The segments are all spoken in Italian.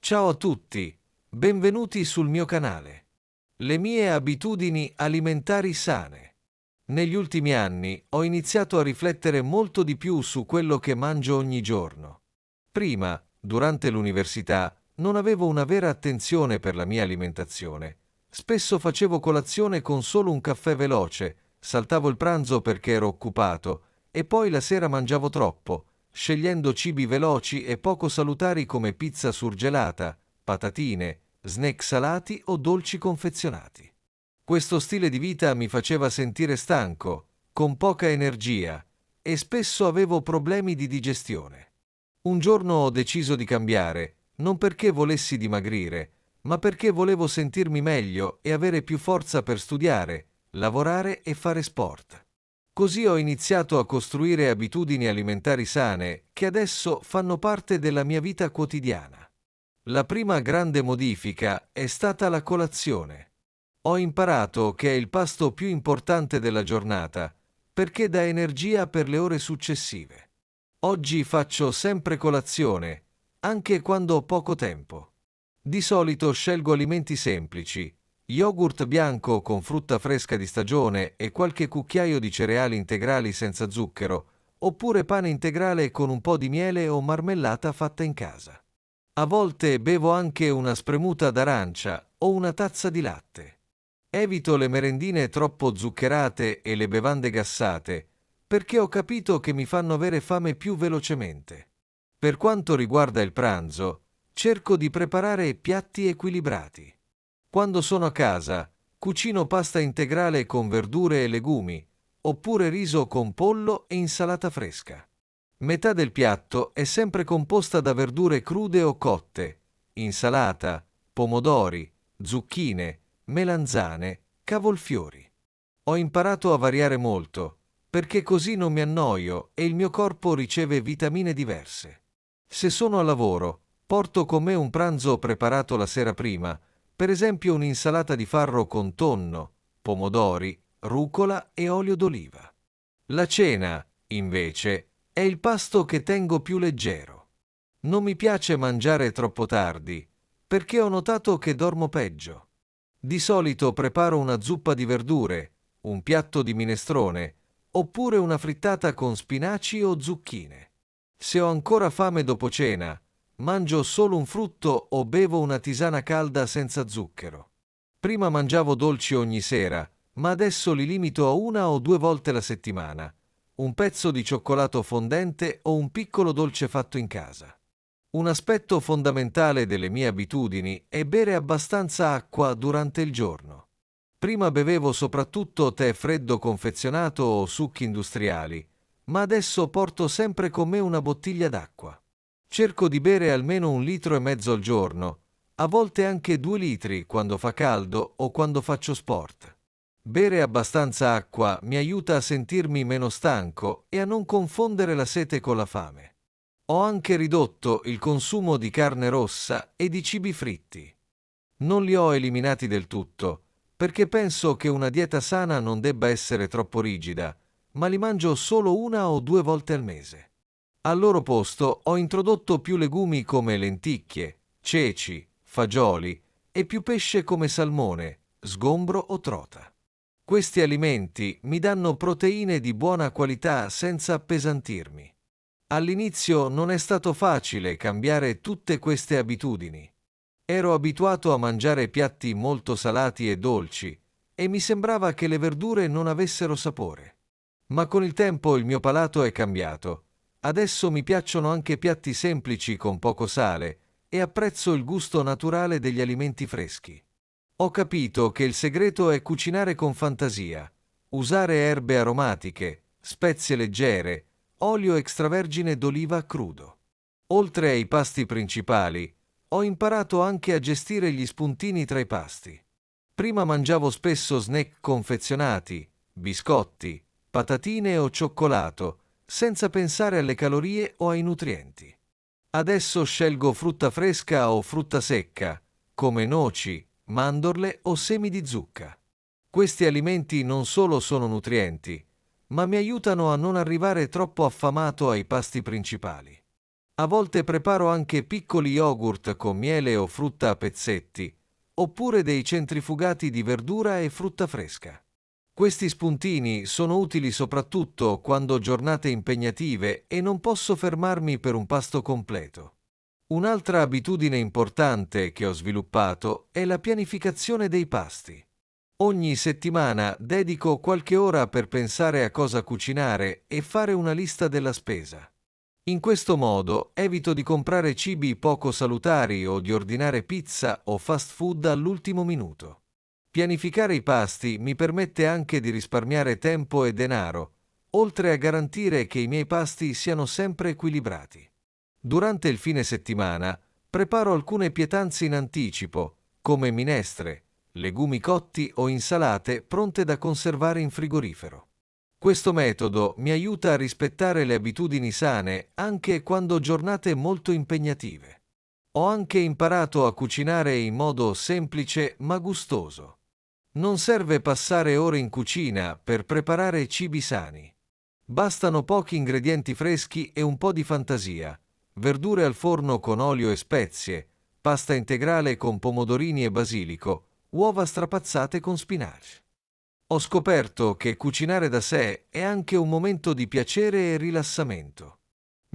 Ciao a tutti, benvenuti sul mio canale. Le mie abitudini alimentari sane. Negli ultimi anni ho iniziato a riflettere molto di più su quello che mangio ogni giorno. Prima, durante l'università, non avevo una vera attenzione per la mia alimentazione. Spesso facevo colazione con solo un caffè veloce, saltavo il pranzo perché ero occupato e poi la sera mangiavo troppo, scegliendo cibi veloci e poco salutari come pizza surgelata, patatine, snack salati o dolci confezionati. Questo stile di vita mi faceva sentire stanco, con poca energia e spesso avevo problemi di digestione. Un giorno ho deciso di cambiare, non perché volessi dimagrire, ma perché volevo sentirmi meglio e avere più forza per studiare, lavorare e fare sport. Così ho iniziato a costruire abitudini alimentari sane che adesso fanno parte della mia vita quotidiana. La prima grande modifica è stata la colazione. Ho imparato che è il pasto più importante della giornata perché dà energia per le ore successive. Oggi faccio sempre colazione, anche quando ho poco tempo. Di solito scelgo alimenti semplici, yogurt bianco con frutta fresca di stagione e qualche cucchiaio di cereali integrali senza zucchero, oppure pane integrale con un po' di miele o marmellata fatta in casa. A volte bevo anche una spremuta d'arancia o una tazza di latte. Evito le merendine troppo zuccherate e le bevande gassate, perché ho capito che mi fanno avere fame più velocemente. Per quanto riguarda il pranzo, cerco di preparare piatti equilibrati. Quando sono a casa, cucino pasta integrale con verdure e legumi, oppure riso con pollo e insalata fresca. Metà del piatto è sempre composta da verdure crude o cotte, insalata, pomodori, zucchine, melanzane, cavolfiori. Ho imparato a variare molto, perché così non mi annoio e il mio corpo riceve vitamine diverse. Se sono a lavoro, porto con me un pranzo preparato la sera prima, per esempio un'insalata di farro con tonno, pomodori, rucola e olio d'oliva. La cena, invece, è il pasto che tengo più leggero. Non mi piace mangiare troppo tardi, perché ho notato che dormo peggio. Di solito preparo una zuppa di verdure, un piatto di minestrone, oppure una frittata con spinaci o zucchine. Se ho ancora fame dopo cena, mangio solo un frutto o bevo una tisana calda senza zucchero. Prima mangiavo dolci ogni sera, ma adesso li limito a 1 o 2 volte la settimana. Un pezzo di cioccolato fondente o un piccolo dolce fatto in casa. Un aspetto fondamentale delle mie abitudini è bere abbastanza acqua durante il giorno. Prima bevevo soprattutto tè freddo confezionato o succhi industriali, ma adesso porto sempre con me una bottiglia d'acqua. Cerco di bere almeno 1,5 litri al giorno, a volte anche 2 litri quando fa caldo o quando faccio sport. Bere abbastanza acqua mi aiuta a sentirmi meno stanco e a non confondere la sete con la fame. Ho anche ridotto il consumo di carne rossa e di cibi fritti. Non li ho eliminati del tutto, perché penso che una dieta sana non debba essere troppo rigida, ma li mangio solo 1 o 2 volte al mese. Al loro posto ho introdotto più legumi come lenticchie, ceci, fagioli e più pesce come salmone, sgombro o trota. Questi alimenti mi danno proteine di buona qualità senza appesantirmi. All'inizio non è stato facile cambiare tutte queste abitudini. Ero abituato a mangiare piatti molto salati e dolci e mi sembrava che le verdure non avessero sapore. Ma con il tempo il mio palato è cambiato. Adesso mi piacciono anche piatti semplici con poco sale e apprezzo il gusto naturale degli alimenti freschi. Ho capito che il segreto è cucinare con fantasia, usare erbe aromatiche, spezie leggere, olio extravergine d'oliva crudo. Oltre ai pasti principali, ho imparato anche a gestire gli spuntini tra i pasti. Prima mangiavo spesso snack confezionati, biscotti, patatine o cioccolato, senza pensare alle calorie o ai nutrienti. Adesso scelgo frutta fresca o frutta secca, come noci, mandorle o semi di zucca. Questi alimenti non solo sono nutrienti, ma mi aiutano a non arrivare troppo affamato ai pasti principali. A volte preparo anche piccoli yogurt con miele o frutta a pezzetti, oppure dei centrifugati di verdura e frutta fresca. Questi spuntini sono utili soprattutto quando ho giornate impegnative e non posso fermarmi per un pasto completo. Un'altra abitudine importante che ho sviluppato è la pianificazione dei pasti. Ogni settimana dedico qualche ora per pensare a cosa cucinare e fare una lista della spesa. In questo modo evito di comprare cibi poco salutari o di ordinare pizza o fast food all'ultimo minuto. Pianificare i pasti mi permette anche di risparmiare tempo e denaro, oltre a garantire che i miei pasti siano sempre equilibrati. Durante il fine settimana preparo alcune pietanze in anticipo, come minestre, legumi cotti o insalate pronte da conservare in frigorifero. Questo metodo mi aiuta a rispettare le abitudini sane anche quando ho giornate molto impegnative. Ho anche imparato a cucinare in modo semplice ma gustoso. Non serve passare ore in cucina per preparare cibi sani. Bastano pochi ingredienti freschi e un po' di fantasia, verdure al forno con olio e spezie, pasta integrale con pomodorini e basilico, uova strapazzate con spinaci. Ho scoperto che cucinare da sé è anche un momento di piacere e rilassamento.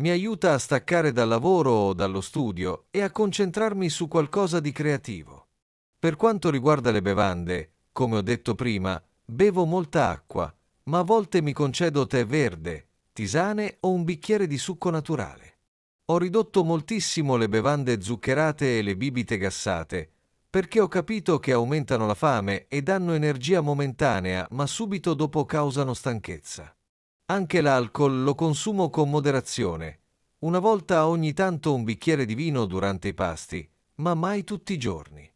Mi aiuta a staccare dal lavoro o dallo studio e a concentrarmi su qualcosa di creativo. Per quanto riguarda le bevande, come ho detto prima, bevo molta acqua, ma a volte mi concedo tè verde, tisane o un bicchiere di succo naturale. Ho ridotto moltissimo le bevande zuccherate e le bibite gassate, perché ho capito che aumentano la fame e danno energia momentanea, ma subito dopo causano stanchezza. Anche l'alcol lo consumo con moderazione, una volta ogni tanto un bicchiere di vino durante i pasti, ma mai tutti i giorni.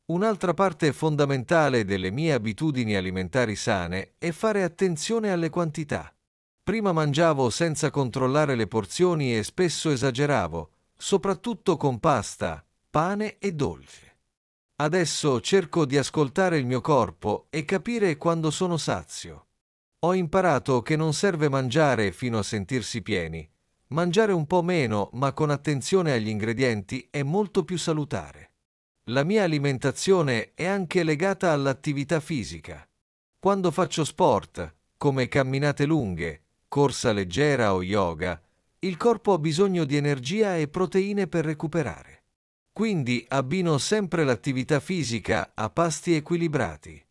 Un'altra parte fondamentale delle mie abitudini alimentari sane è fare attenzione alle quantità. Prima mangiavo senza controllare le porzioni e spesso esageravo, soprattutto con pasta, pane e dolci. Adesso cerco di ascoltare il mio corpo e capire quando sono sazio. Ho imparato che non serve mangiare fino a sentirsi pieni. Mangiare un po' meno, ma con attenzione agli ingredienti, è molto più salutare. La mia alimentazione è anche legata all'attività fisica. Quando faccio sport, come camminate lunghe, corsa leggera o yoga, il corpo ha bisogno di energia e proteine per recuperare. Quindi abbino sempre l'attività fisica a pasti equilibrati.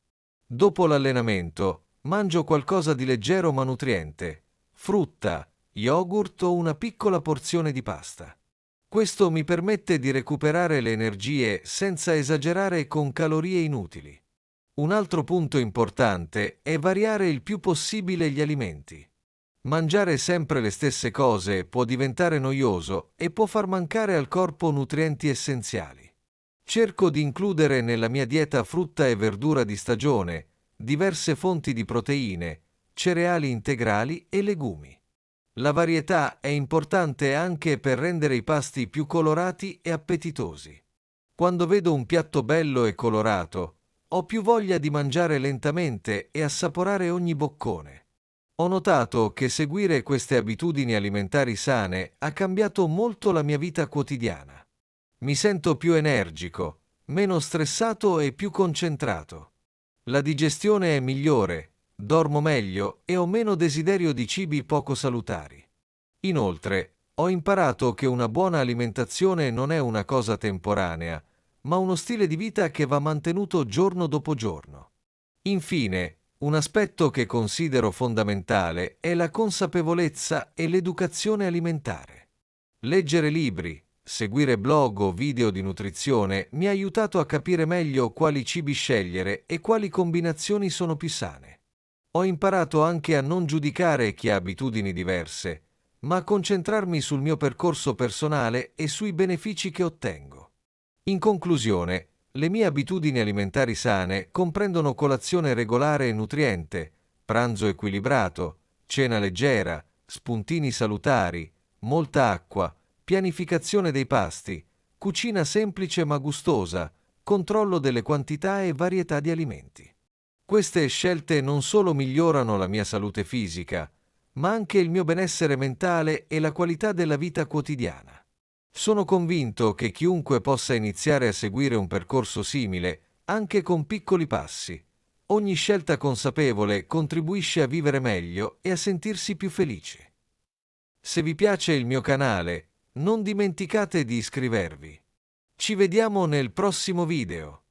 Dopo l'allenamento, mangio qualcosa di leggero ma nutriente, frutta, yogurt o una piccola porzione di pasta. Questo mi permette di recuperare le energie senza esagerare con calorie inutili. Un altro punto importante è variare il più possibile gli alimenti. Mangiare sempre le stesse cose può diventare noioso e può far mancare al corpo nutrienti essenziali. Cerco di includere nella mia dieta frutta e verdura di stagione, diverse fonti di proteine, cereali integrali e legumi. La varietà è importante anche per rendere i pasti più colorati e appetitosi. Quando vedo un piatto bello e colorato, ho più voglia di mangiare lentamente e assaporare ogni boccone. Ho notato che seguire queste abitudini alimentari sane ha cambiato molto la mia vita quotidiana. Mi sento più energico, meno stressato e più concentrato. La digestione è migliore, dormo meglio e ho meno desiderio di cibi poco salutari. Inoltre, ho imparato che una buona alimentazione non è una cosa temporanea, ma uno stile di vita che va mantenuto giorno dopo giorno. Infine, un aspetto che considero fondamentale è la consapevolezza e l'educazione alimentare. Leggere libri, seguire blog o video di nutrizione mi ha aiutato a capire meglio quali cibi scegliere e quali combinazioni sono più sane. Ho imparato anche a non giudicare chi ha abitudini diverse, ma a concentrarmi sul mio percorso personale e sui benefici che ottengo. In conclusione, le mie abitudini alimentari sane comprendono colazione regolare e nutriente, pranzo equilibrato, cena leggera, spuntini salutari, molta acqua, pianificazione dei pasti, cucina semplice ma gustosa, controllo delle quantità e varietà di alimenti. Queste scelte non solo migliorano la mia salute fisica, ma anche il mio benessere mentale e la qualità della vita quotidiana. Sono convinto che chiunque possa iniziare a seguire un percorso simile, anche con piccoli passi. Ogni scelta consapevole contribuisce a vivere meglio e a sentirsi più felici. Se vi piace il mio canale, non dimenticate di iscrivervi. Ci vediamo nel prossimo video.